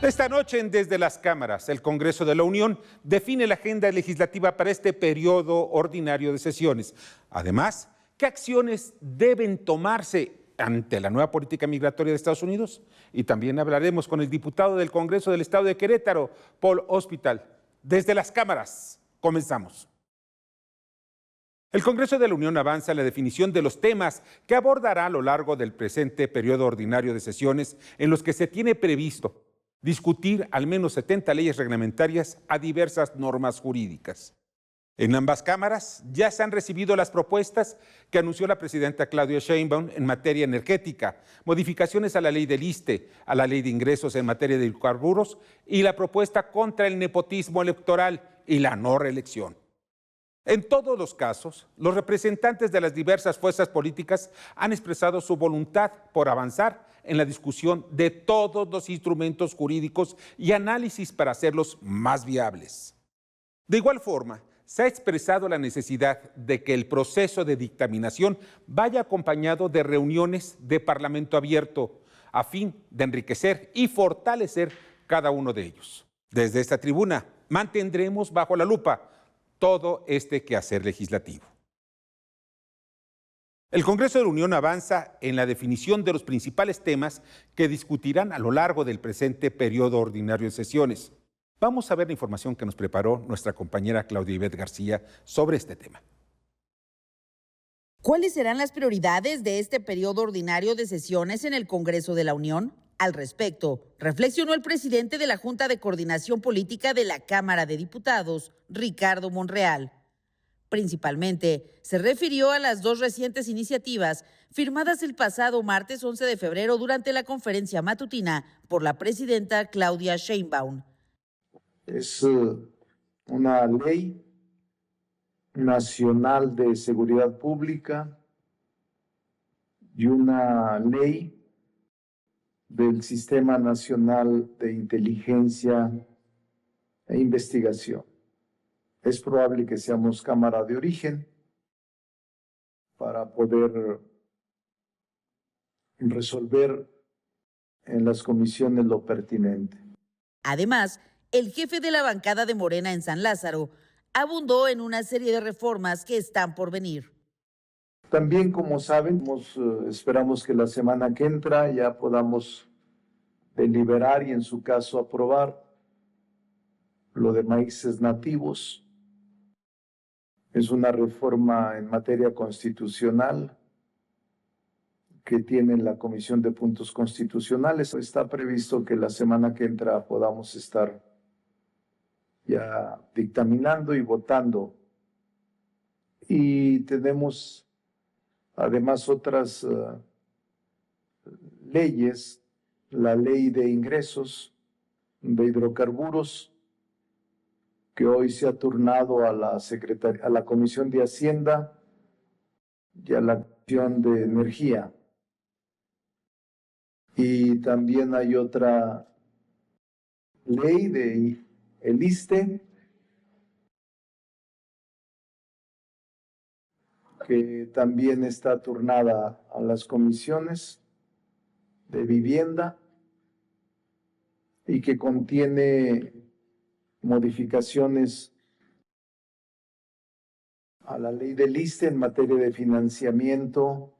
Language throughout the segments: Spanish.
Esta noche en Desde las Cámaras, el Congreso de la Unión define la agenda legislativa para este periodo ordinario de sesiones. Además, ¿qué acciones deben tomarse ante la nueva política migratoria de Estados Unidos? Y también hablaremos con el diputado del Congreso del Estado de Querétaro, Paul Hospital. Desde las Cámaras, comenzamos. El Congreso de la Unión avanza en la definición de los temas que abordará a lo largo del presente periodo ordinario de sesiones, en los que se tiene previsto discutir al menos 70 leyes reglamentarias a diversas normas jurídicas. En ambas cámaras ya se han recibido las propuestas que anunció la presidenta Claudia Sheinbaum en materia energética, modificaciones a la ley del ISSSTE, a la ley de ingresos en materia de hidrocarburos y la propuesta contra el nepotismo electoral y la no reelección. En todos los casos, los representantes de las diversas fuerzas políticas han expresado su voluntad por avanzar en la discusión de todos los instrumentos jurídicos y análisis para hacerlos más viables. De igual forma, se ha expresado la necesidad de que el proceso de dictaminación vaya acompañado de reuniones de Parlamento abierto, a fin de enriquecer y fortalecer cada uno de ellos. Desde esta tribuna mantendremos bajo la lupa todo este quehacer legislativo. El Congreso de la Unión avanza en la definición de los principales temas que discutirán a lo largo del presente periodo ordinario de sesiones. Vamos a ver la información que nos preparó nuestra compañera Claudia Ivette García sobre este tema. ¿Cuáles serán las prioridades de este periodo ordinario de sesiones en el Congreso de la Unión? Al respecto, reflexionó el presidente de la Junta de Coordinación Política de la Cámara de Diputados, Ricardo Monreal. Principalmente, se refirió a las dos recientes iniciativas firmadas el pasado martes 11 de febrero durante la conferencia matutina por la presidenta Claudia Sheinbaum. Es una ley nacional de seguridad pública y una ley del Sistema Nacional de Inteligencia e Investigación. Es probable que seamos Cámara de Origen para poder resolver en las comisiones lo pertinente. Además, el jefe de la bancada de Morena en San Lázaro abundó en una serie de reformas que están por venir. También, como saben, esperamos que la semana que entra ya podamos deliberar y en su caso aprobar lo de maíces nativos. Es una reforma en materia constitucional que tiene la Comisión de Puntos Constitucionales. Está previsto que la semana que entra podamos estar ya dictaminando y votando. Y tenemos además otras leyes, la ley de ingresos de hidrocarburos, que hoy se ha turnado a la Comisión de Hacienda y a la Comisión de Energía. Y también hay otra ley de el ISSSTE, que también está turnada a las comisiones de vivienda y que contiene modificaciones a la ley del ISSSTE en materia de financiamiento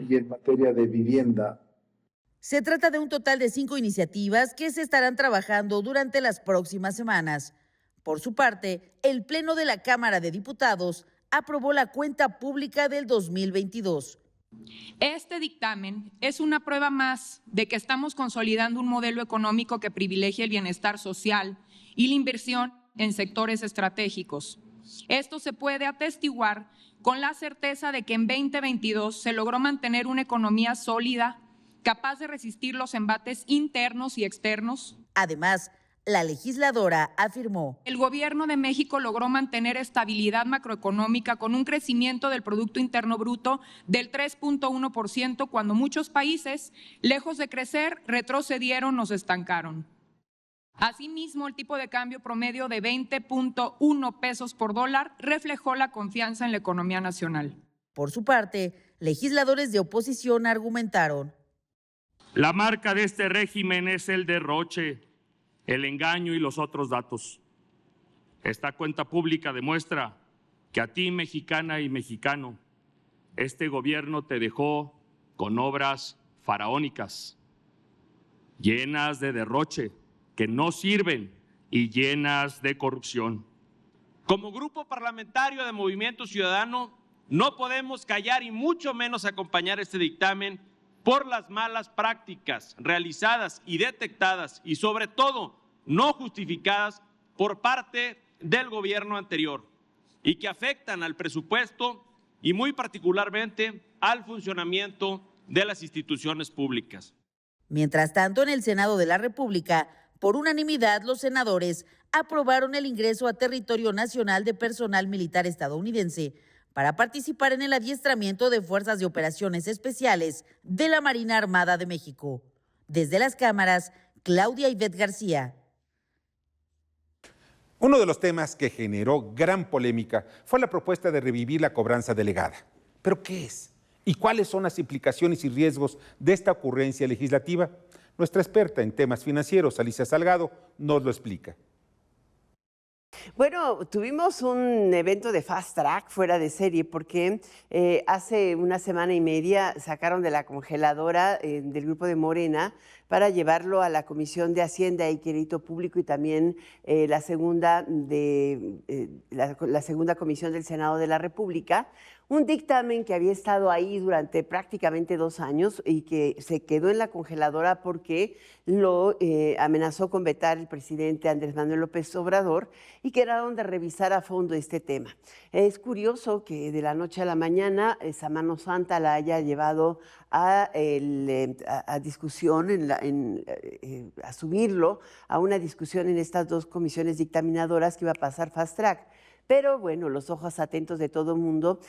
y en materia de vivienda. Se trata de un total de 5 iniciativas que se estarán trabajando durante las próximas semanas. Por su parte, el Pleno de la Cámara de Diputados aprobó la cuenta pública del 2022. Este dictamen es una prueba más de que estamos consolidando un modelo económico que privilegia el bienestar social y la inversión en sectores estratégicos. Esto se puede atestiguar con la certeza de que en 2022 se logró mantener una economía sólida, capaz de resistir los embates internos y externos. Además, la legisladora afirmó: el Gobierno de México logró mantener estabilidad macroeconómica con un crecimiento del Producto Interno Bruto del 3.1% cuando muchos países, lejos de crecer, retrocedieron o se estancaron. Asimismo, el tipo de cambio promedio de 20.1 pesos por dólar reflejó la confianza en la economía nacional. Por su parte, legisladores de oposición argumentaron: La marca de este régimen es el derroche, el engaño y los otros datos. Esta cuenta pública demuestra que a ti, mexicana y mexicano, este gobierno te dejó con obras faraónicas, llenas de derroche, que no sirven y llenas de corrupción. Como grupo parlamentario de Movimiento Ciudadano, no podemos callar y mucho menos acompañar este dictamen por las malas prácticas realizadas y detectadas y sobre todo no justificadas por parte del gobierno anterior y que afectan al presupuesto y muy particularmente al funcionamiento de las instituciones públicas. Mientras tanto, en el Senado de la República, por unanimidad, los senadores aprobaron el ingreso a territorio nacional de personal militar estadounidense para participar en el adiestramiento de fuerzas de operaciones especiales de la Marina Armada de México. Desde las cámaras, Claudia Ivette García. Uno de los temas que generó gran polémica fue la propuesta de revivir la cobranza delegada. ¿Pero qué es? ¿Y cuáles son las implicaciones y riesgos de esta ocurrencia legislativa? Nuestra experta en temas financieros, Alicia Salgado, nos lo explica. Bueno, tuvimos un evento de Fast Track fuera de serie porque hace una semana y media sacaron de la congeladora del grupo de Morena para llevarlo a la Comisión de Hacienda y Crédito Público y también la segunda comisión del Senado de la República. Un dictamen que había estado ahí durante prácticamente 2 años y que se quedó en la congeladora porque lo amenazó con vetar el presidente Andrés Manuel López Obrador y quedaron de revisar a fondo este tema. Es curioso que de la noche a la mañana esa mano santa la haya llevado a discusión, a subirlo a una discusión en estas 2 comisiones dictaminadoras que iba a pasar Fast Track. Pero bueno, los ojos atentos de todo el mundo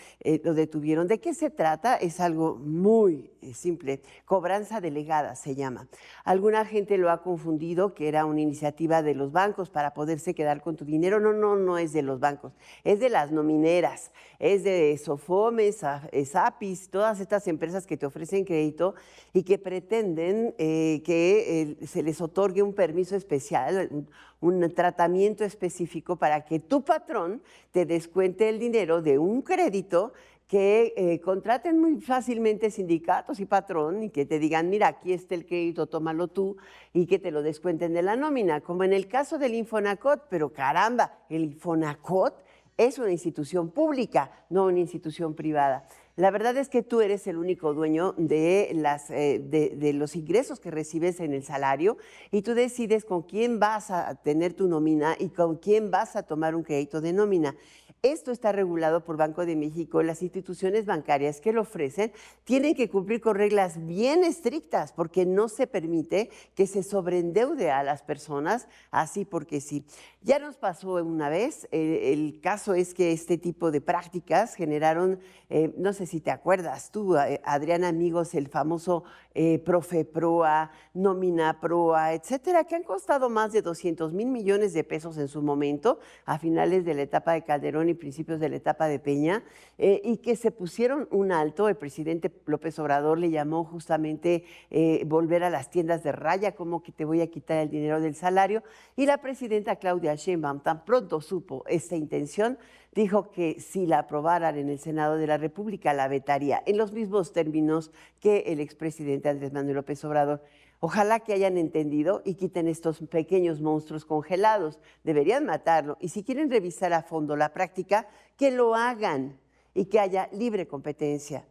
lo detuvieron. ¿De qué se trata? Es algo muy simple. Cobranza delegada se llama. Alguna gente lo ha confundido que era una iniciativa de los bancos para poderse quedar con tu dinero. No es de los bancos. Es de las nomineras. Es de Sofomes, Zapis, todas estas empresas que te ofrecen crédito y que pretenden que se les otorgue un permiso especial, un tratamiento específico para que tu patrón te descuente el dinero de un crédito que contraten muy fácilmente sindicatos y patrón y que te digan, mira, aquí está el crédito, tómalo tú, y que te lo descuenten de la nómina, como en el caso del Infonacot. Pero caramba, el Infonacot es una institución pública, no una institución privada. La verdad es que tú eres el único dueño de los ingresos que recibes en el salario y tú decides con quién vas a tener tu nómina y con quién vas a tomar un crédito de nómina. Esto está regulado por Banco de México. Las instituciones bancarias que lo ofrecen tienen que cumplir con reglas bien estrictas porque no se permite que se sobreendeude a las personas así porque sí. Ya nos pasó una vez, el caso es que este tipo de prácticas generaron, no sé si te acuerdas tú, Adrián Amigos, el famoso Profeproa, Nómina Proa, etcétera, que han costado más de 200,000 millones de pesos en su momento, a finales de la etapa de Calderón y principios de la etapa de Peña, y que se pusieron un alto. El presidente López Obrador le llamó justamente volver a las tiendas de raya, como que te voy a quitar el dinero del salario, y la presidenta Claudia Sheinbaum tan pronto supo esta intención, dijo que si la aprobaran en el Senado de la República la vetaría en los mismos términos que el expresidente Andrés Manuel López Obrador. Ojalá que hayan entendido y quiten estos pequeños monstruos congelados. Deberían matarlo. Y si quieren revisar a fondo la práctica, que lo hagan y que haya libre competencia.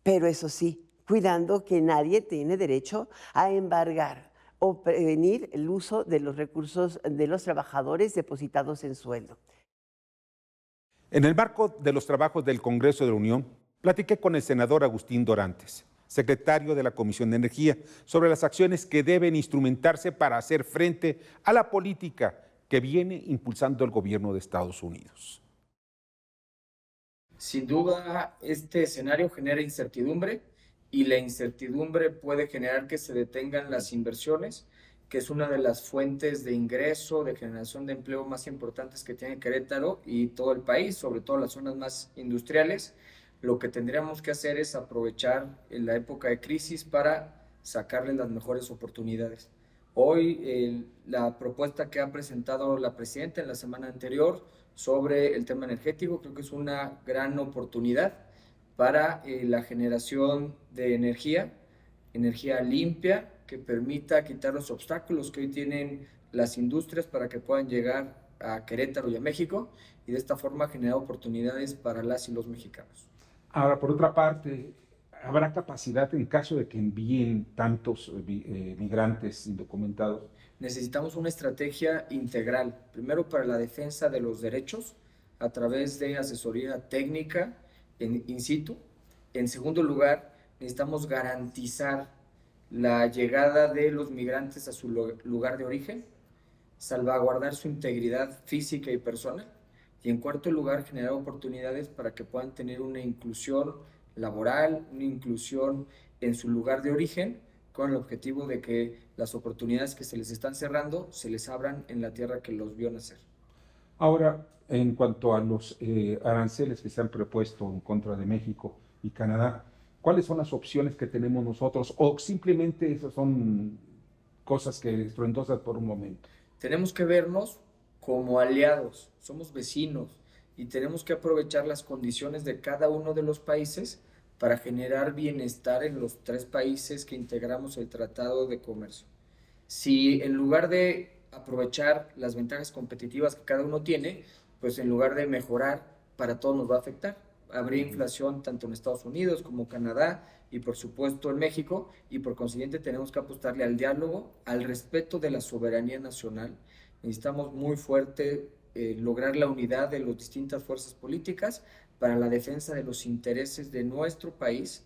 Pero eso sí, cuidando que nadie tiene derecho a embargar o prevenir el uso de los recursos de los trabajadores depositados en sueldo. En el marco de los trabajos del Congreso de la Unión, platiqué con el senador Agustín Dorantes, secretario de la Comisión de Energía, sobre las acciones que deben instrumentarse para hacer frente a la política que viene impulsando el gobierno de Estados Unidos. Sin duda, este escenario genera incertidumbre y la incertidumbre puede generar que se detengan las inversiones, que es una de las fuentes de ingreso, de generación de empleo más importantes que tiene Querétaro y todo el país, sobre todo las zonas más industriales. Lo que tendríamos que hacer es aprovechar en la época de crisis para sacarles las mejores oportunidades. Hoy la propuesta que ha presentado la presidenta en la semana anterior sobre el tema energético creo que es una gran oportunidad para la generación de energía limpia que permita quitar los obstáculos que hoy tienen las industrias para que puedan llegar a Querétaro y a México y de esta forma generar oportunidades para las y los mexicanos. Ahora, por otra parte, ¿habrá capacidad en caso de que envíen tantos migrantes indocumentados? Necesitamos una estrategia integral, primero para la defensa de los derechos a través de asesoría técnica in situ. En segundo lugar, necesitamos garantizar la llegada de los migrantes a su lugar de origen, salvaguardar su integridad física y personal. Y en cuarto lugar, generar oportunidades para que puedan tener una inclusión laboral, una inclusión en su lugar de origen, con el objetivo de que las oportunidades que se les están cerrando se les abran en la tierra que los vio nacer. Ahora, en cuanto a los aranceles que se han propuesto en contra de México y Canadá, ¿cuáles son las opciones que tenemos nosotros? ¿O simplemente esas son cosas que estruendosas por un momento? Tenemos que vernos como aliados, somos vecinos y tenemos que aprovechar las condiciones de cada uno de los países para generar bienestar en los 3 países que integramos el Tratado de Comercio. Si en lugar de aprovechar las ventajas competitivas que cada uno tiene, pues en lugar de mejorar, para todos nos va a afectar. Habría inflación tanto en Estados Unidos como Canadá y por supuesto en México, y por consiguiente tenemos que apostarle al diálogo, al respeto de la soberanía nacional. Necesitamos muy fuerte lograr la unidad de las distintas fuerzas políticas para la defensa de los intereses de nuestro país,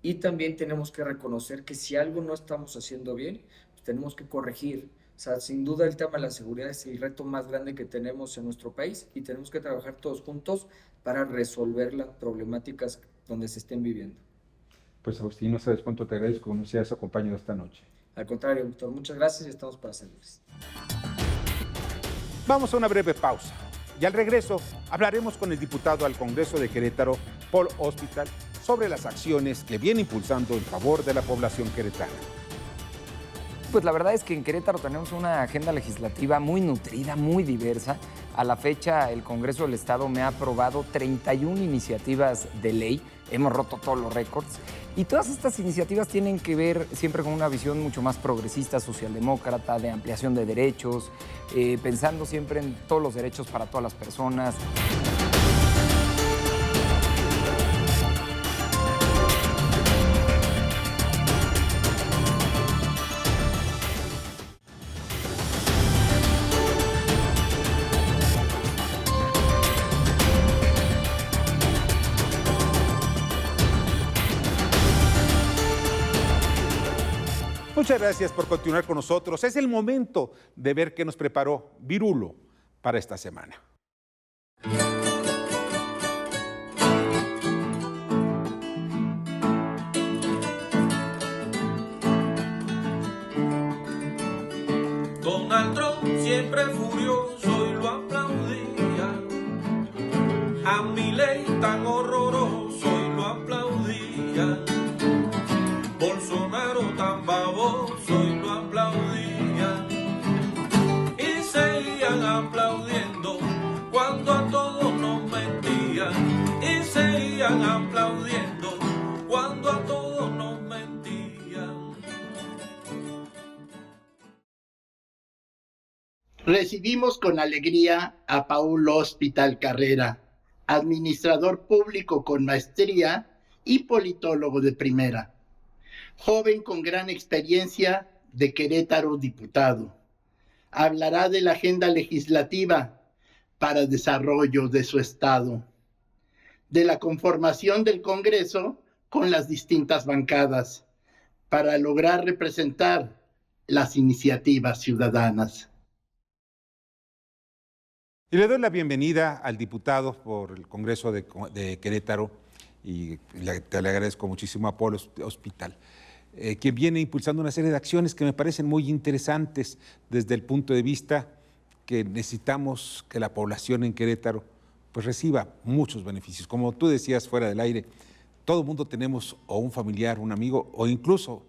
y también tenemos que reconocer que si algo no estamos haciendo bien, pues tenemos que corregir. O sea, sin duda el tema de la seguridad es el reto más grande que tenemos en nuestro país y tenemos que trabajar todos juntos para resolver las problemáticas donde se estén viviendo. Pues Agustín, no sabes cuánto te agradezco que nos hayas acompañado esta noche. Al contrario, Víctor, muchas gracias y estamos para servirles. Vamos a una breve pausa y al regreso hablaremos con el diputado al Congreso de Querétaro, Paul Hospital, sobre las acciones que viene impulsando en favor de la población queretana. Pues la verdad es que en Querétaro tenemos una agenda legislativa muy nutrida, muy diversa. A la fecha, el Congreso del Estado me ha aprobado 31 iniciativas de ley. Hemos roto todos los récords. Y todas estas iniciativas tienen que ver siempre con una visión mucho más progresista, socialdemócrata, de ampliación de derechos, pensando siempre en todos los derechos para todas las personas. Muchas gracias por continuar con nosotros. Es el momento de ver qué nos preparó Virulo para esta semana. Donald Trump siempre furioso y lo aplaudía. A Milei tan horroroso y lo aplaudía. Bolsonaro tan baboso y lo aplaudían, y seguían aplaudiendo cuando a todos nos mentían, y seguían aplaudiendo cuando a todos nos mentían. Recibimos con alegría a Paul Hospital Carrera, administrador público con maestría y politólogo de primera. Joven con gran experiencia, de Querétaro diputado. Hablará de la agenda legislativa para el desarrollo de su estado, de la conformación del Congreso con las distintas bancadas para lograr representar las iniciativas ciudadanas. Y le doy la bienvenida al diputado por el Congreso de Querétaro y le agradezco muchísimo a Paul Hospital, quien viene impulsando una serie de acciones que me parecen muy interesantes desde el punto de vista que necesitamos que la población en Querétaro pues reciba muchos beneficios. Como tú decías fuera del aire, todo el mundo tenemos o un familiar, un amigo o incluso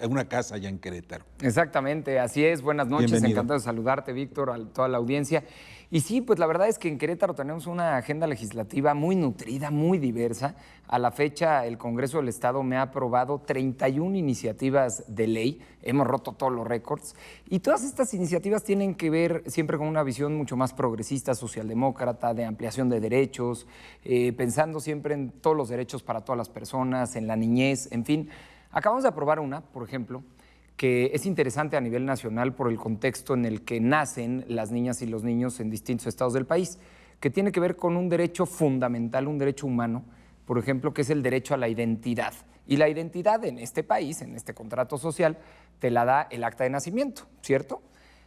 una casa allá en Querétaro. Exactamente, así es. Buenas noches, Bienvenido. encantado de saludarte, Víctor, a toda la audiencia. Y sí, pues la verdad es que en Querétaro tenemos una agenda legislativa muy nutrida, muy diversa. A la fecha, el Congreso del Estado me ha aprobado 31 iniciativas de ley. Hemos roto todos los récords. Y todas estas iniciativas tienen que ver siempre con una visión mucho más progresista, socialdemócrata, de ampliación de derechos, pensando siempre en todos los derechos para todas las personas, en la niñez, en fin. Acabamos de aprobar una, por ejemplo, que es interesante a nivel nacional por el contexto en el que nacen las niñas y los niños en distintos estados del país, que tiene que ver con un derecho fundamental, un derecho humano, por ejemplo, que es el derecho a la identidad. Y la identidad en este país, en este contrato social, te la da el acta de nacimiento, ¿cierto?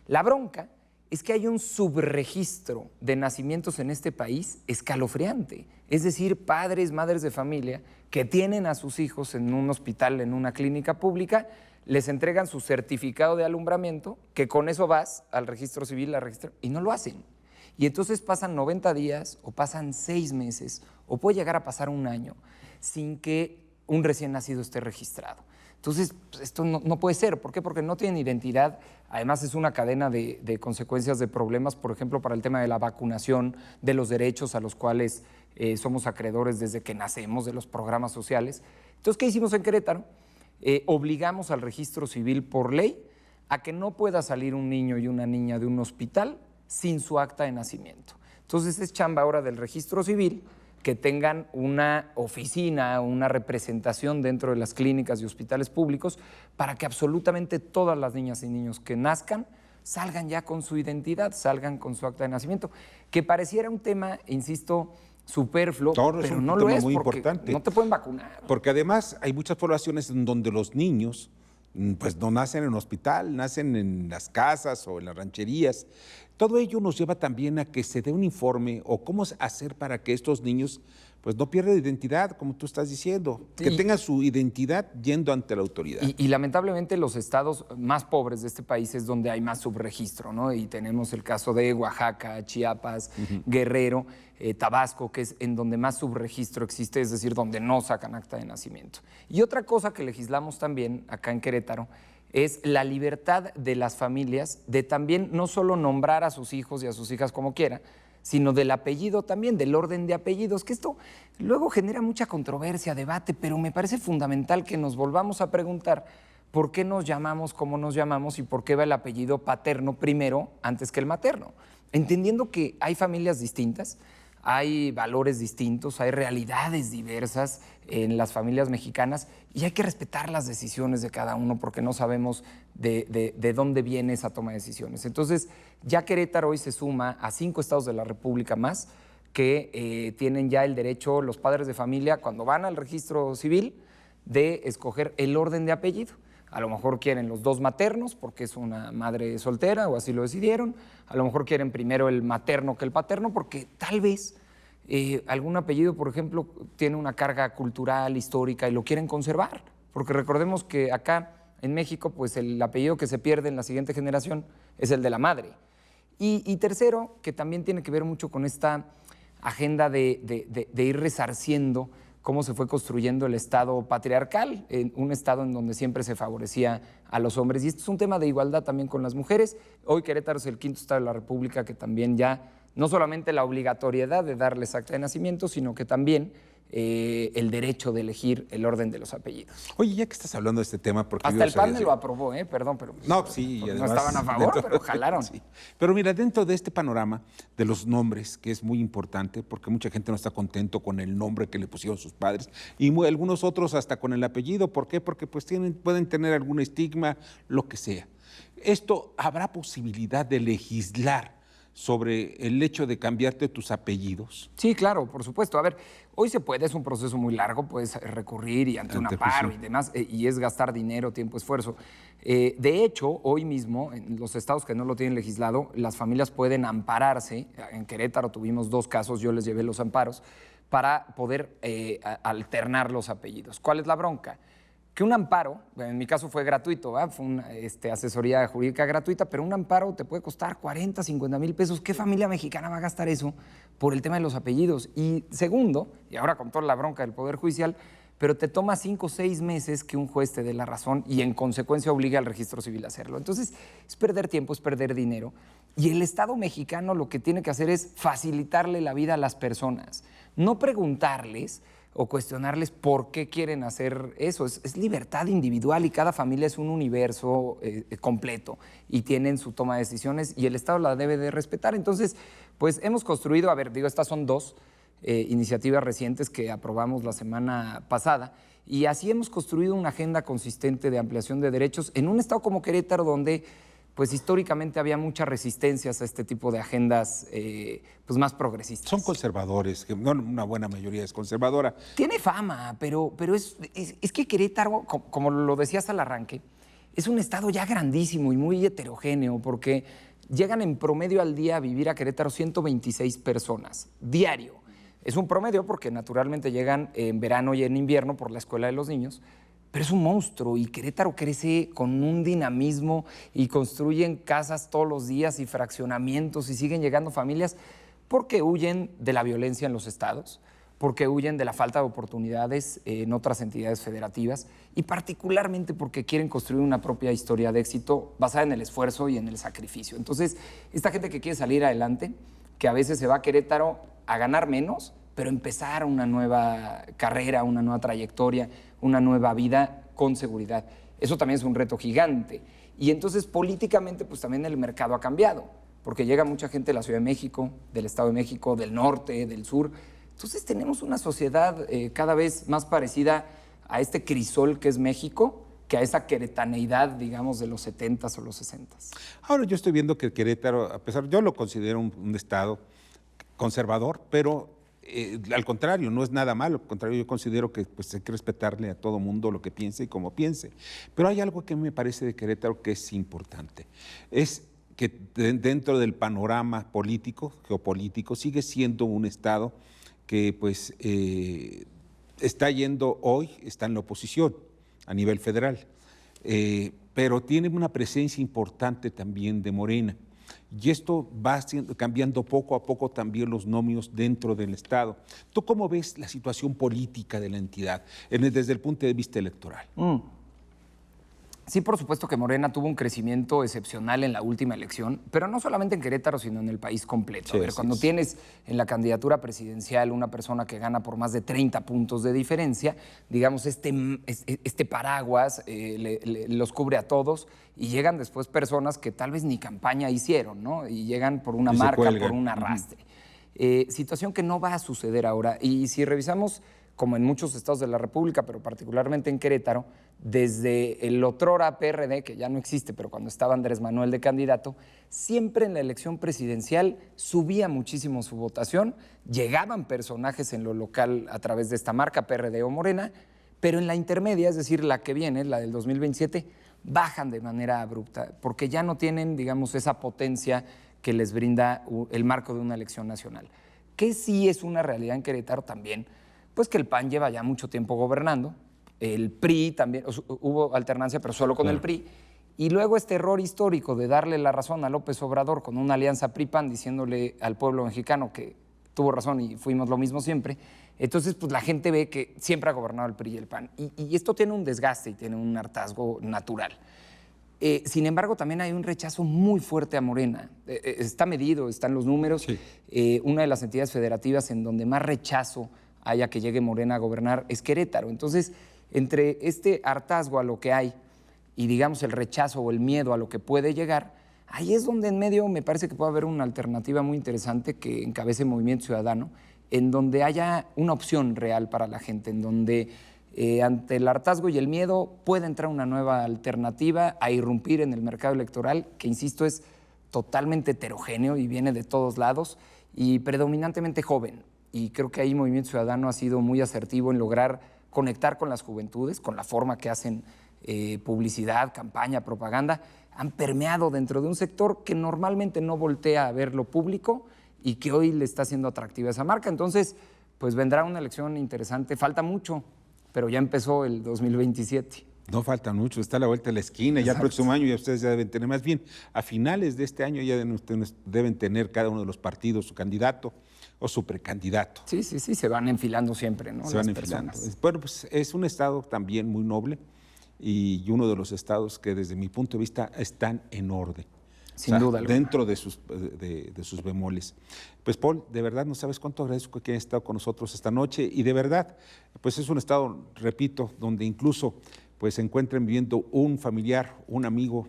La bronca es que hay un subregistro de nacimientos en este país escalofriante. Es decir, padres, madres de familia que tienen a sus hijos en un hospital, en una clínica pública, les entregan su certificado de alumbramiento, que con eso vas al registro civil, y no lo hacen. Y entonces pasan 90 días o pasan 6 meses o puede llegar a pasar un año sin que un recién nacido esté registrado. Entonces, pues esto no puede ser. ¿Por qué? Porque no tienen identidad. Además, es una cadena de consecuencias, de problemas, por ejemplo, para el tema de la vacunación, de los derechos a los cuales somos acreedores desde que nacemos, de los programas sociales. Entonces, ¿qué hicimos en Querétaro? Obligamos al registro civil por ley a que no pueda salir un niño y una niña de un hospital sin su acta de nacimiento. Entonces, es chamba ahora del registro civil que tengan una oficina, una representación dentro de las clínicas y hospitales públicos para que absolutamente todas las niñas y niños que nazcan salgan ya con su identidad, salgan con su acta de nacimiento. Que pareciera un tema, insisto, superfluo, pero no lo es muy porque importante. no te pueden vacunar. Porque además hay muchas poblaciones en donde los niños pues no nacen en un hospital, nacen en las casas o en las rancherías. Todo ello nos lleva también a que se dé un informe o cómo hacer para que estos niños pues no pierdan identidad, como tú estás diciendo, Sí. que tengan su identidad yendo ante la autoridad. Y lamentablemente los estados más pobres de este país es donde hay más subregistro, ¿no? Y tenemos el caso de Oaxaca, Chiapas, Guerrero, Tabasco, que es en donde más subregistro existe, es decir, donde no sacan acta de nacimiento. Y otra cosa que legislamos también acá en Querétaro es la libertad de las familias de también no solo nombrar a sus hijos y a sus hijas como quiera, sino del apellido también, del orden de apellidos, que esto luego genera mucha controversia, debate, pero me parece fundamental que nos volvamos a preguntar por qué nos llamamos como nos llamamos y por qué va el apellido paterno primero antes que el materno. Entendiendo que hay familias distintas, hay valores distintos, hay realidades diversas en las familias mexicanas y hay que respetar las decisiones de cada uno porque no sabemos de dónde viene esa toma de decisiones. Entonces, ya Querétaro hoy se suma a 5 estados de la República más que tienen ya el derecho, los padres de familia, cuando van al registro civil, de escoger el orden de apellido. A lo mejor quieren los 2 maternos porque es una madre soltera o así lo decidieron. A lo mejor quieren primero el materno que el paterno porque tal vez algún apellido, por ejemplo, tiene una carga cultural, histórica y lo quieren conservar. Porque recordemos que acá en México, pues el apellido que se pierde en la siguiente generación es el de la madre. Y tercero, que también tiene que ver mucho con esta agenda de ir resarciendo cómo se fue construyendo el Estado patriarcal, un Estado en donde siempre se favorecía a los hombres. Y esto es un tema de igualdad también con las mujeres. Hoy Querétaro es el 5º Estado de la República que también ya, no solamente la obligatoriedad de darles acta de nacimiento, sino que también el derecho de elegir el orden de los apellidos. Oye, ya que estás hablando de este tema, porque Hasta el PAN me lo aprobó, perdón, pero no, sí, y no además, estaban a favor, pero jalaron. Sí. Pero mira, dentro de este panorama de los nombres, que es muy importante, porque mucha gente no está contento con el nombre que le pusieron sus padres, y algunos otros hasta con el apellido. ¿Por qué? Porque pues pueden tener algún estigma, lo que sea. Esto, ¿habrá posibilidad de legislar sobre el hecho de cambiarte tus apellidos? Sí, claro, por supuesto. A ver, hoy se puede, es un proceso muy largo, puedes recurrir y ante un amparo y demás, y es gastar dinero, tiempo, esfuerzo. De hecho, hoy mismo, en los estados que no lo tienen legislado, las familias pueden ampararse. En Querétaro tuvimos 2 casos, yo les llevé los amparos, para poder alternar los apellidos. ¿Cuál es la bronca? Que un amparo, en mi caso fue gratuito, fue una asesoría jurídica gratuita, pero un amparo te puede costar 40, 50 mil pesos. ¿Qué familia mexicana va a gastar eso por el tema de los apellidos? Y segundo, y ahora con toda la bronca del Poder Judicial, pero te toma 5 o 6 meses que un juez te dé la razón y en consecuencia obliga al registro civil a hacerlo. Entonces, es perder tiempo, es perder dinero. Y el Estado mexicano lo que tiene que hacer es facilitarle la vida a las personas, no preguntarles o cuestionarles por qué quieren hacer eso. Es libertad individual y cada familia es un universo completo y tienen su toma de decisiones y el Estado la debe de respetar. Entonces, pues hemos construido, estas son 2 iniciativas recientes que aprobamos la semana pasada y así hemos construido una agenda consistente de ampliación de derechos en un estado como Querétaro donde pues históricamente había muchas resistencias a este tipo de agendas pues más progresistas. Son conservadores, que no, una buena mayoría es conservadora. Tiene fama, pero es que Querétaro, como lo decías al arranque, es un estado ya grandísimo y muy heterogéneo porque llegan en promedio al día a vivir a Querétaro 126 personas, diario. Es un promedio porque naturalmente llegan en verano y en invierno por la escuela de los niños, pero es un monstruo y Querétaro crece con un dinamismo y construyen casas todos los días y fraccionamientos y siguen llegando familias porque huyen de la violencia en los estados, porque huyen de la falta de oportunidades en otras entidades federativas y particularmente porque quieren construir una propia historia de éxito basada en el esfuerzo y en el sacrificio. Entonces, esta gente que quiere salir adelante, que a veces se va a Querétaro a ganar menos, pero empezar una nueva carrera, una nueva trayectoria, una nueva vida con seguridad. Eso también es un reto gigante. Y entonces políticamente pues también el mercado ha cambiado, porque llega mucha gente de la Ciudad de México, del Estado de México, del norte, del sur. Entonces tenemos una sociedad cada vez más parecida a este crisol que es México, que a esa queretaneidad, digamos, de los 70s o los 60s. Ahora yo estoy viendo que Querétaro, a pesar, yo lo considero un estado conservador, pero al contrario, no es nada malo. Al contrario, yo considero que pues, hay que respetarle a todo mundo lo que piense y como piense. Pero hay algo que me parece de Querétaro que es importante. Es que dentro del panorama político, geopolítico, sigue siendo un estado que pues está yendo hoy, está en la oposición a nivel federal, pero tiene una presencia importante también de Morena. Y esto va cambiando poco a poco también los nomios dentro del Estado. ¿Tú cómo ves la situación política de la entidad desde el punto de vista electoral? Sí, por supuesto que Morena tuvo un crecimiento excepcional en la última elección, pero no solamente en Querétaro, sino en el país completo. Sí, cuando tienes en la candidatura presidencial una persona que gana por más de 30 puntos de diferencia, digamos, este paraguas los cubre a todos y llegan después personas que tal vez ni campaña hicieron, ¿no? Y llegan por una marca, por un arrastre. Situación que no va a suceder ahora. Y si revisamos, como en muchos estados de la República, pero particularmente en Querétaro, desde el otrora PRD, que ya no existe, pero cuando estaba Andrés Manuel de candidato, siempre en la elección presidencial subía muchísimo su votación, llegaban personajes en lo local a través de esta marca, PRD o Morena, pero en la intermedia, es decir, la que viene, la del 2027, bajan de manera abrupta, porque ya no tienen, digamos, esa potencia que les brinda el marco de una elección nacional. Que sí es una realidad en Querétaro también, pues que el PAN lleva ya mucho tiempo gobernando, el PRI también, hubo alternancia, pero solo con el PRI, y luego este error histórico de darle la razón a López Obrador con una alianza PRI-PAN diciéndole al pueblo mexicano que tuvo razón y fuimos lo mismo siempre, entonces pues la gente ve que siempre ha gobernado el PRI y el PAN, y esto tiene un desgaste y tiene un hartazgo natural. Sin embargo, también hay un rechazo muy fuerte a Morena. Está medido, están los números. Sí. Una de las entidades federativas en donde más rechazo haya que llegue Morena a gobernar es Querétaro. Entonces, entre este hartazgo a lo que hay y, digamos, el rechazo o el miedo a lo que puede llegar, ahí es donde en medio me parece que puede haber una alternativa muy interesante que encabece Movimiento Ciudadano, en donde haya una opción real para la gente, en donde ante el hartazgo y el miedo puede entrar una nueva alternativa a irrumpir en el mercado electoral, que, insisto, es totalmente heterogéneo y viene de todos lados y predominantemente joven. Y creo que ahí Movimiento Ciudadano ha sido muy asertivo en lograr conectar con las juventudes, con la forma que hacen publicidad, campaña, propaganda. Han permeado dentro de un sector que normalmente no voltea a ver lo público y que hoy le está haciendo atractiva esa marca. Entonces, pues vendrá una elección interesante. Falta mucho, pero ya empezó el 2027. No falta mucho, está a la vuelta de la esquina. Exacto. Ya el próximo año ya ustedes ya deben tener, más bien, a finales de este año ya ustedes deben tener cada uno de los partidos su candidato o su precandidato. Sí, se van enfilando siempre, ¿no? Se van enfilando. Bueno, pues es un estado también muy noble y uno de los estados que desde mi punto de vista están en orden. Sin duda alguna. Dentro de sus bemoles. Pues Paul, de verdad no sabes cuánto agradezco que hayas estado con nosotros esta noche y de verdad, pues es un estado, repito, donde incluso pues se encuentran viviendo un familiar, un amigo,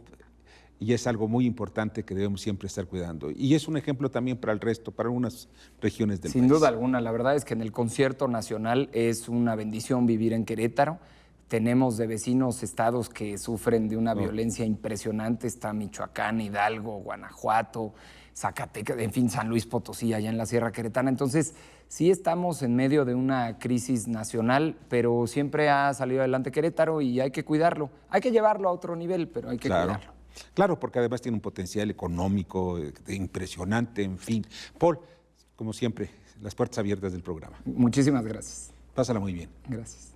y es algo muy importante que debemos siempre estar cuidando. Y es un ejemplo también para el resto, para algunas regiones del país. Sin duda alguna, la verdad es que en el concierto nacional es una bendición vivir en Querétaro. Tenemos de vecinos estados que sufren de una violencia impresionante. Está Michoacán, Hidalgo, Guanajuato, Zacatecas, en fin, San Luis Potosí, allá en la Sierra Queretana. Entonces, sí estamos en medio de una crisis nacional, pero siempre ha salido adelante Querétaro y hay que cuidarlo. Hay que llevarlo a otro nivel, pero hay que cuidarlo. Claro, porque además tiene un potencial económico impresionante, en fin. Paul, como siempre, las puertas abiertas del programa. Muchísimas gracias. Pásala muy bien. Gracias.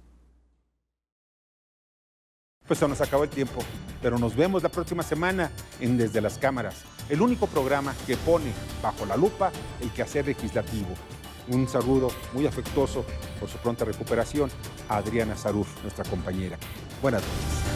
Pues se nos acabó el tiempo, pero nos vemos la próxima semana en Desde las Cámaras, el único programa que pone bajo la lupa el quehacer legislativo. Un saludo muy afectuoso por su pronta recuperación a Adriana Sarur, nuestra compañera. Buenas noches.